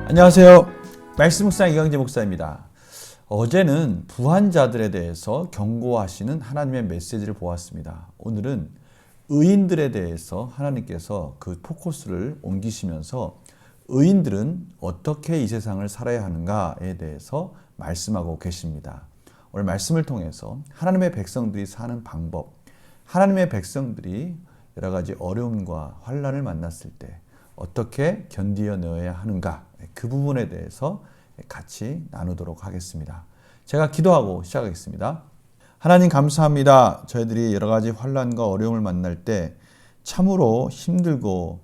안녕하세요. 말씀 묵상 이강재 목사입니다. 어제는 부한자들에 대해서 경고하시는 하나님의 메시지를 보았습니다. 오늘은 의인들에 대해서 하나님께서 그 포커스를 옮기시면서 의인들은 어떻게 이 세상을 살아야 하는가에 대해서 말씀하고 계십니다. 오늘 말씀을 통해서 하나님의 백성들이 사는 방법, 하나님의 백성들이 여러 가지 어려움과 환난을 만났을 때 어떻게 견디어내야 하는가, 그 부분에 대해서 같이 나누도록 하겠습니다. 제가 기도하고 시작하겠습니다. 하나님 감사합니다. 저희들이 여러 가지 환난과 어려움을 만날 때 참으로 힘들고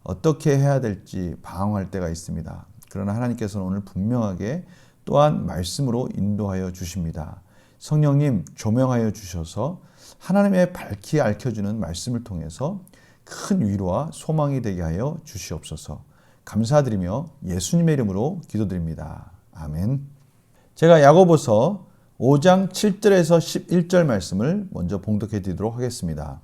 어떻게 해야 될지 방황할 때가 있습니다. 그러나 하나님께서는 오늘 분명하게 또한 말씀으로 인도하여 주십니다. 성령님 조명하여 주셔서 하나님의 밝히 알려주는 말씀을 통해서 큰 위로와 소망이 되게 하여 주시옵소서. 감사드리며 예수님의 이름으로 기도드립니다. 아멘. 제가 야고보서 5장 7절에서 11절 말씀을 먼저 봉독해 드리도록 하겠습니다.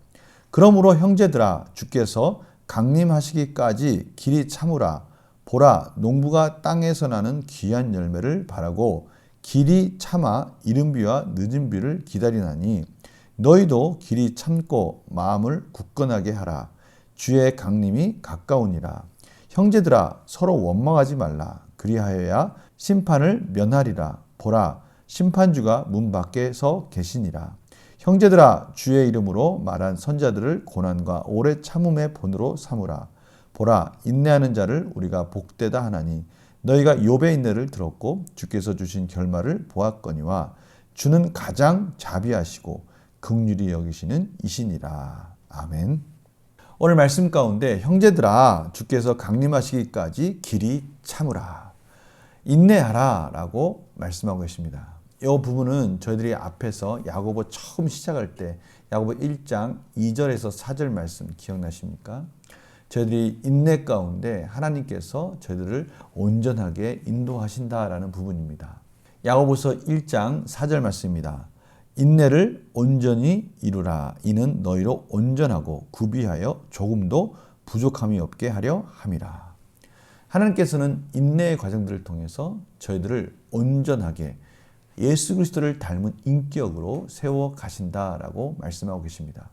그러므로 형제들아 주께서 강림하시기까지 길이 참으라. 보라 농부가 땅에서 나는 귀한 열매를 바라고 길이 참아 이른 비와 늦은 비를 기다리나니 너희도 길이 참고 마음을 굳건하게 하라. 주의 강림이 가까우니라. 형제들아 서로 원망하지 말라. 그리하여야 심판을 면하리라. 보라 심판주가 문 밖에서 계시니라. 형제들아 주의 이름으로 말한 선자들을 고난과 오래 참음의 본으로 삼으라. 보라 인내하는 자를 우리가 복되다 하나니 너희가 욥의 인내를 들었고 주께서 주신 결말을 보았거니와 주는 가장 자비하시고 긍휼히 여기시는 이시니라. 아멘. 오늘 말씀 가운데 형제들아 주께서 강림하시기까지 길이 참으라. 인내하라 라고 말씀하고 계십니다. 이 부분은 저희들이 앞에서 야고보 처음 시작할 때 야고보 1장 2절에서 4절 말씀 기억나십니까? 저희들이 인내 가운데 하나님께서 저희들을 온전하게 인도하신다라는 부분입니다. 야고보서 1장 4절 말씀입니다. 인내를 온전히 이루라. 이는 너희로 온전하고 구비하여 조금도 부족함이 없게 하려 함이라. 하나님께서는 인내의 과정들을 통해서 저희들을 온전하게 예수 그리스도를 닮은 인격으로 세워 가신다라고 말씀하고 계십니다.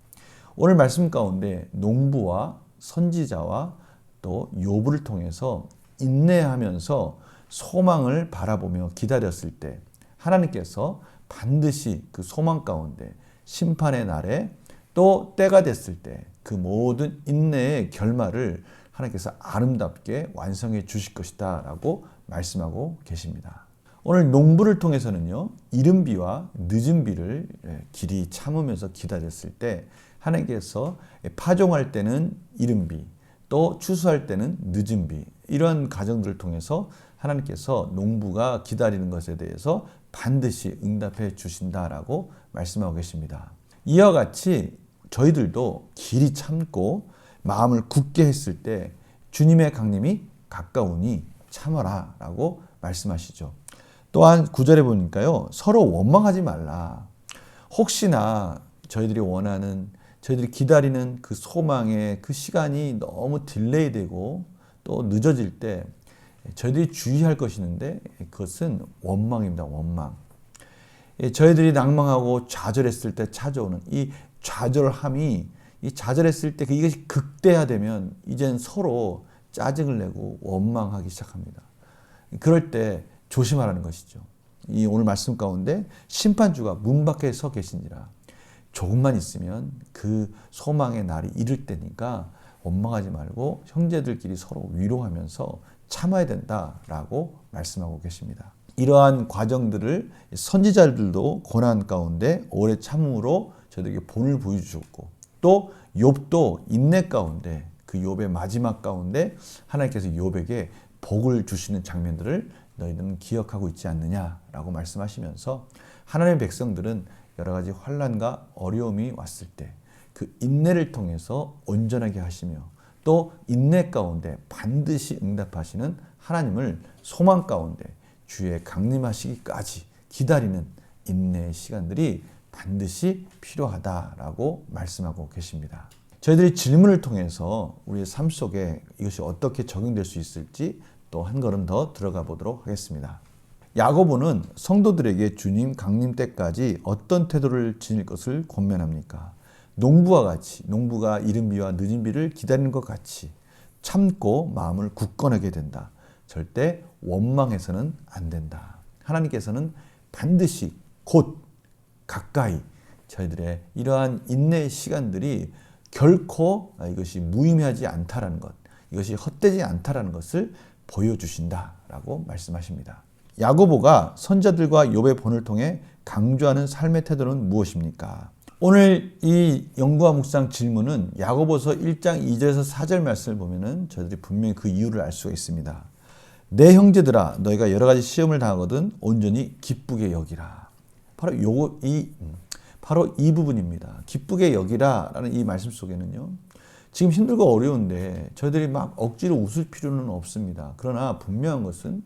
오늘 말씀 가운데 농부와 선지자와 또 욥을 통해서 인내하면서 소망을 바라보며 기다렸을 때 하나님께서 반드시 그 소망 가운데 심판의 날에 또 때가 됐을 때 그 모든 인내의 결말을 하나님께서 아름답게 완성해 주실 것이다 라고 말씀하고 계십니다. 오늘 농부를 통해서는요, 이른 비와 늦은 비를 길이 참으면서 기다렸을 때 하나님께서 파종할 때는 이른 비, 또 추수할 때는 늦은 비, 이런 과정들을 통해서 하나님께서 농부가 기다리는 것에 대해서 반드시 응답해 주신다라고 말씀하고 계십니다. 이와 같이 저희들도 길이 참고 마음을 굳게 했을 때 주님의 강림이 가까우니 참아라 라고 말씀하시죠. 또한 9절에 보니까요, 서로 원망하지 말라. 혹시나 저희들이 원하는, 저희들이 기다리는 그 소망의 그 시간이 너무 딜레이 되고 또 늦어질 때 저희들이 주의할 것이 있는데 그것은 원망입니다. 원망. 저희들이 낭망하고 좌절했을 때 찾아오는 이 좌절함이, 이 좌절했을 때 이것이 극대화되면 이젠 서로 짜증을 내고 원망하기 시작합니다. 그럴 때 조심하라는 것이죠. 이 오늘 말씀 가운데 심판주가 문 밖에 서 계시니라. 조금만 있으면 그 소망의 날이 이를 때니까 원망하지 말고 형제들끼리 서로 위로하면서 참아야 된다라고 말씀하고 계십니다. 이러한 과정들을 선지자들도 고난 가운데 오래 참음으로 저들에게 본을 보여주셨고 또 욥도 인내 가운데 그 욥의 마지막 가운데 하나님께서 욥에게 복을 주시는 장면들을 너희는 기억하고 있지 않느냐라고 말씀하시면서 하나님의 백성들은 여러 가지 환난과 어려움이 왔을 때 그 인내를 통해서 온전하게 하시며 또 인내 가운데 반드시 응답하시는 하나님을 소망 가운데 주의 강림하시기까지 기다리는 인내의 시간들이 반드시 필요하다라고 말씀하고 계십니다. 저희들이 질문을 통해서 우리의 삶 속에 이것이 어떻게 적용될 수 있을지 또 한 걸음 더 들어가 보도록 하겠습니다. 야고보는 성도들에게 주님 강림 때까지 어떤 태도를 지닐 것을 권면합니까? 농부와 같이, 농부가 이른 비와 늦은 비를 기다리는 것 같이 참고 마음을 굳건하게 된다. 절대 원망해서는 안 된다. 하나님께서는 반드시 곧 가까이 저희들의 이러한 인내의 시간들이 결코 이것이 무의미하지 않다라는 것, 이것이 헛되지 않다라는 것을 보여주신다라고 말씀하십니다. 야고보가 선자들과 욥의 본을 통해 강조하는 삶의 태도는 무엇입니까? 오늘 이 연구와 묵상 질문은 야고보서 1장 2절에서 4절 말씀을 보면은 저희들이 분명히 그 이유를 알 수가 있습니다. 내 형제들아 너희가 여러 가지 시험을 당하거든 온전히 기쁘게 여기라. 바로 이 부분입니다. 기쁘게 여기라라는 이 말씀 속에는요. 지금 힘들고 어려운데 저희들이 막 억지로 웃을 필요는 없습니다. 그러나 분명한 것은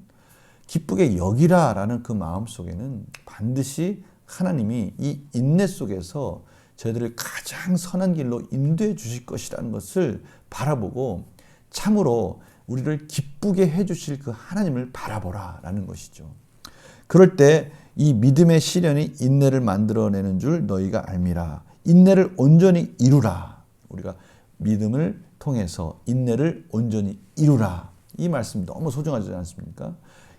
기쁘게 여기라라는 그 마음 속에는 반드시 하나님이 이 인내 속에서 저희들을 가장 선한 길로 인도해 주실 것이라는 것을 바라보고 참으로 우리를 기쁘게 해 주실 그 하나님을 바라보라라는 것이죠. 그럴 때 이 믿음의 시련이 인내를 만들어내는 줄 너희가 알미라. 인내를 온전히 이루라. 우리가 믿음을 통해서 인내를 온전히 이루라. 이 말씀 너무 소중하지 않습니까?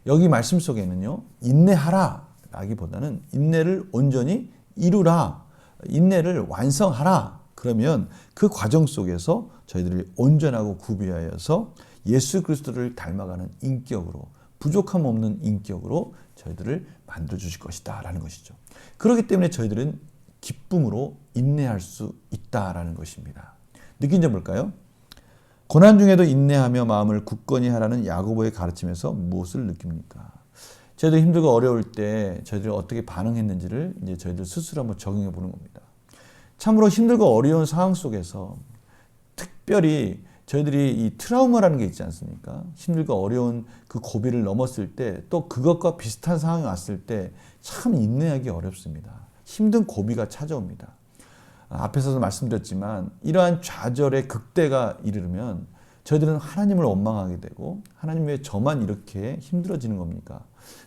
여기 말씀 속에는요. 인내하라 라기보다는 인내를 온전히 이루라. 인내를 완성하라. 그러면 그 과정 속에서 저희들이 온전하고 구비하여서 예수 그리스도를 닮아가는 인격으로 부족함 없는 인격으로 저희들을 만들어 주실 것이다 라는 것이죠. 그렇기 때문에 저희들은 기쁨으로 인내할 수 있다라는 것입니다. 느낀 점 볼까요? 고난 중에도 인내하며 마음을 굳건히 하라는 야고보의 가르침에서 무엇을 느낍니까? 저희들 힘들고 어려울 때 저희들이 어떻게 반응했는지를 이제 저희들 스스로 한번 적용해 보는 겁니다. 참으로 힘들고 어려운 상황 속에서 특별히 저희들이 이 트라우마라는 게 있지 않습니까? 힘들고 어려운 그 고비를 넘었을 때 또 그것과 비슷한 상황이 왔을 때 참 인내하기 어렵습니다. 힘든 고비가 찾아옵니다. 앞에서도 말씀드렸지만 이러한 좌절의 극대가 이르면 저희들은 하나님을 원망하게 되고 하나님 왜 저만 이렇게 힘들어지는 겁니까?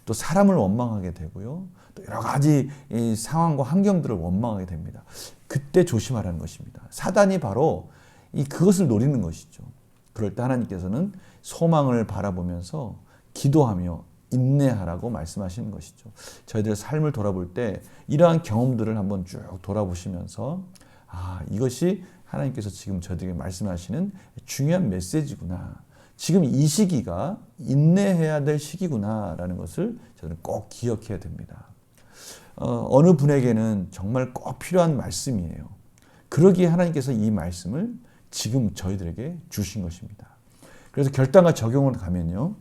또 사람을 원망하게 되고요. 또 여러 가지 이 상황과 환경들을 원망하게 됩니다. 그때 조심하라는 것입니다. 사단이 바로 그것을 노리는 것이죠. 그럴 때 하나님께서는 소망을 바라보면서 기도하며 인내하라고 말씀하시는 것이죠. 저희들의 삶을 돌아볼 때 이러한 경험들을 한번 쭉 돌아보시면서 이것이 하나님께서 지금 저희들에게 말씀하시는 중요한 메시지구나. 지금 이 시기가 인내해야 될 시기구나라는 것을 저는 꼭 기억해야 됩니다. 어느 분에게는 정말 꼭 필요한 말씀이에요. 그러기에 하나님께서 이 말씀을 지금 저희들에게 주신 것입니다. 그래서 결단과 적용을 가면요.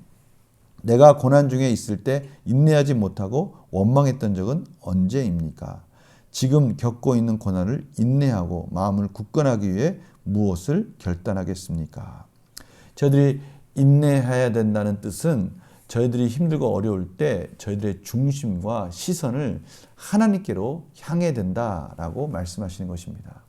내가 고난 중에 있을 때 인내하지 못하고 원망했던 적은 언제입니까? 지금 겪고 있는 고난을 인내하고 마음을 굳건하기 위해 무엇을 결단하겠습니까? 저희들이 인내해야 된다는 뜻은 저희들이 힘들고 어려울 때 저희들의 중심과 시선을 하나님께로 향해야 된다라고 말씀하시는 것입니다.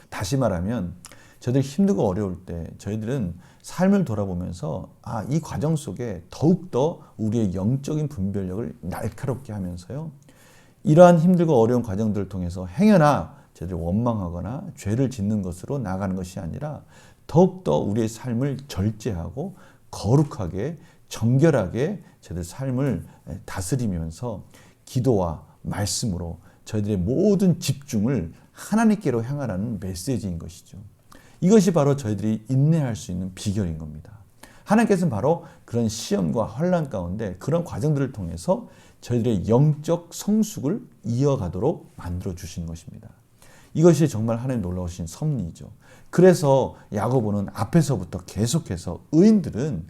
다시 말하면 저희들이 힘들고 어려울 때 저희들은 삶을 돌아보면서 이 과정 속에 더욱더 우리의 영적인 분별력을 날카롭게 하면서요. 이러한 힘들고 어려운 과정들을 통해서 행여나 저희들이 원망하거나 죄를 짓는 것으로 나아가는 것이 아니라 더욱더 우리의 삶을 절제하고 거룩하게 정결하게 저희들 삶을 다스리면서 기도와 말씀으로 저희들의 모든 집중을 하나님께로 향하라는 메시지인 것이죠. 이것이 바로 저희들이 인내할 수 있는 비결인 겁니다. 하나님께서는 바로 그런 시험과 환난 가운데 그런 과정들을 통해서 저희들의 영적 성숙을 이어가도록 만들어 주시는 것입니다. 이것이 정말 하나님 놀라우신 섭리이죠. 그래서 야고보는 앞에서부터 계속해서 의인들은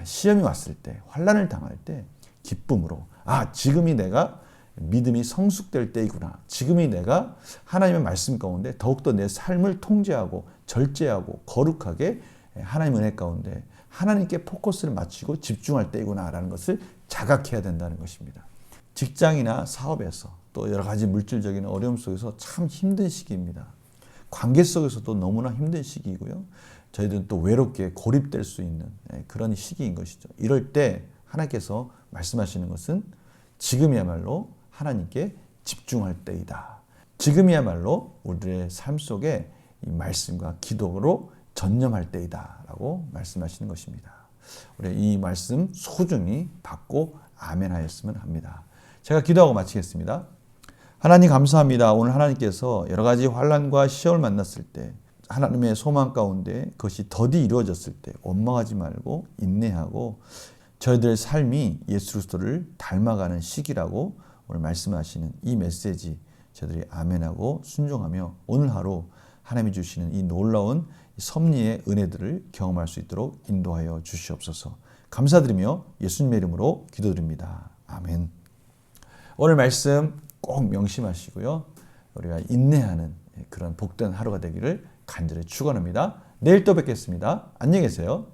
시험이 왔을 때, 환난을 당할 때 기쁨으로 지금이 내가 믿음이 성숙될 때이구나. 지금이 내가 하나님의 말씀 가운데 더욱더 내 삶을 통제하고 절제하고 거룩하게 하나님 은혜 가운데 하나님께 포커스를 맞추고 집중할 때이구나 라는 것을 자각해야 된다는 것입니다. 직장이나 사업에서 또 여러 가지 물질적인 어려움 속에서 참 힘든 시기입니다. 관계 속에서도 너무나 힘든 시기이고요. 저희들은 또 외롭게 고립될 수 있는 그런 시기인 것이죠. 이럴 때 하나님께서 말씀하시는 것은 지금이야말로 하나님께 집중할 때이다. 지금이야말로 우리의 삶 속에 이 말씀과 기도로 전념할 때이다 라고 말씀하시는 것입니다. 우리 이 말씀 소중히 받고 아멘하였으면 합니다. 제가 기도하고 마치겠습니다. 하나님 감사합니다. 오늘 하나님께서 여러 가지 환난과 시험을 만났을 때 하나님의 소망 가운데 그것이 더디 이루어졌을 때 원망하지 말고 인내하고 저희들의 삶이 예수 그리스도를 닮아가는 시기라고 오늘 말씀하시는 이 메시지 저희들이 아멘하고 순종하며 오늘 하루 하나님이 주시는 이 놀라운 섭리의 은혜들을 경험할 수 있도록 인도하여 주시옵소서. 감사드리며 예수님의 이름으로 기도드립니다. 아멘. 오늘 말씀 꼭 명심하시고요. 우리가 인내하는 그런 복된 하루가 되기를 간절히 축원합니다. 내일 또 뵙겠습니다. 안녕히 계세요.